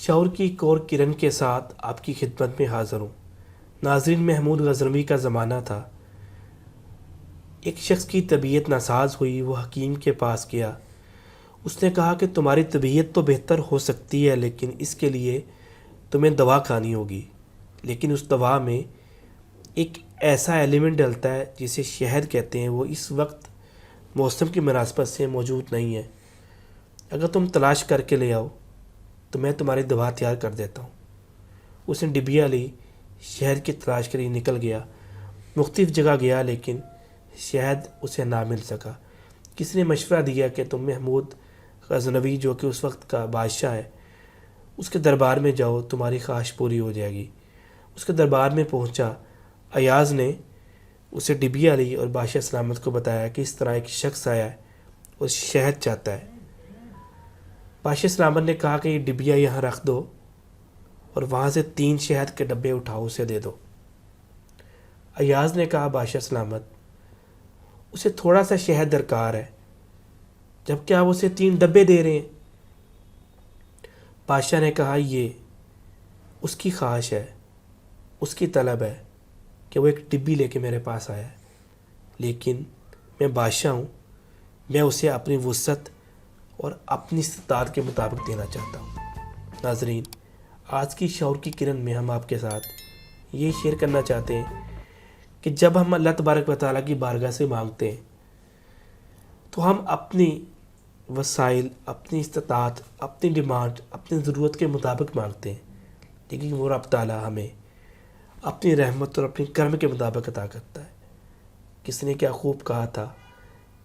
شعور کی ایک اور کرن کے ساتھ آپ کی خدمت میں حاضر ہوں۔ ناظرین، محمود غزنوی کا زمانہ تھا۔ ایک شخص کی طبیعت ناساز ہوئی، وہ حکیم کے پاس گیا۔ اس نے کہا کہ تمہاری طبیعت تو بہتر ہو سکتی ہے، لیکن اس کے لیے تمہیں دوا کھانی ہوگی، لیکن اس دوا میں ایک ایسا ایلیمنٹ ڈلتا ہے جسے شہد کہتے ہیں، وہ اس وقت موسم کی مناسبت سے موجود نہیں ہے۔ اگر تم تلاش کر کے لے آؤ تو میں تمہاری دوا تیار کر دیتا ہوں۔ اس نے ڈبیا لی، شہد کی تلاش کے لیے نکل گیا، مختلف جگہ گیا، لیکن شہد اسے نہ مل سکا۔ کسی نے مشورہ دیا کہ تم محمود غزنوی، جو کہ اس وقت کا بادشاہ ہے، اس کے دربار میں جاؤ، تمہاری خواہش پوری ہو جائے گی۔ اس کے دربار میں پہنچا، ایاز نے اسے ڈبیا لی اور بادشاہ سلامت کو بتایا کہ اس طرح ایک شخص آیا ہے اور شہد چاہتا ہے۔ بادشاہ سلامت نے کہا کہ یہ ڈبیا یہاں رکھ دو اور وہاں سے 3 شہد کے ڈبے اٹھاؤ، اسے دے دو۔ ایاز نے کہا بادشاہ سلامت، اسے تھوڑا سا شہد درکار ہے، جبکہ آپ اسے 3 ڈبے دے رہے ہیں۔ بادشاہ نے کہا یہ اس کی خواہش ہے، اس کی طلب ہے کہ وہ ایک ڈبی لے کے میرے پاس آیا ہے، لیکن میں بادشاہ ہوں، میں اسے اپنی وسعت اور اپنی استطاعت کے مطابق دینا چاہتا ہوں۔ ناظرین، آج کی شعور کی کرن میں ہم آپ کے ساتھ یہ شیئر کرنا چاہتے ہیں کہ جب ہم اللہ تبارک و تعالیٰ کی بارگاہ سے مانگتے ہیں تو ہم اپنی وسائل، اپنی استطاعت، اپنی ڈیمانڈ، اپنی ضرورت کے مطابق مانگتے ہیں، لیکن وہ رب تعالیٰ ہمیں اپنی رحمت اور اپنی کرم کے مطابق عطا کرتا ہے۔ کس نے کیا خوب کہا تھا،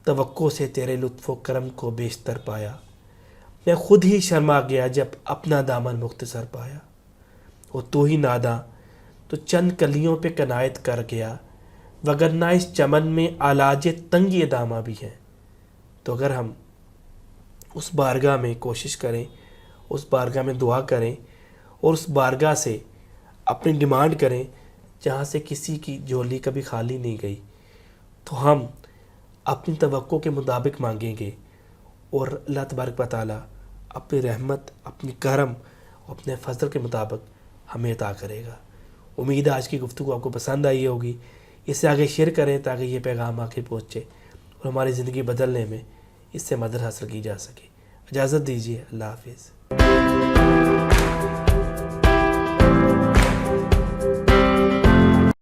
توقع سے تیرے لطف و کرم کو بیشتر پایا، میں خود ہی شرما گیا جب اپنا دامن مختصر پایا، اور تو ہی ناداں تو چند کلیوں پہ کنایت کر گیا، وگرنہ اس چمن میں علاج تنگی داماں بھی ہیں۔ تو اگر ہم اس بارگاہ میں کوشش کریں، اس بارگاہ میں دعا کریں اور اس بارگاہ سے اپنی ڈیمانڈ کریں جہاں سے کسی کی جھولی کبھی خالی نہیں گئی، تو ہم اپنی توقع کے مطابق مانگیں گے اور اللہ تبارک و تعالیٰ اپنی رحمت، اپنی کرم اور اپنے فضل کے مطابق ہمیں عطا کرے گا۔ امید ہے آج کی گفتگو آپ کو پسند آئی ہوگی۔ اسے آگے شیئر کریں تاکہ یہ پیغام آگے پہنچے اور ہماری زندگی بدلنے میں اس سے مدد حاصل کی جا سکے۔ اجازت دیجیے، اللہ حافظ۔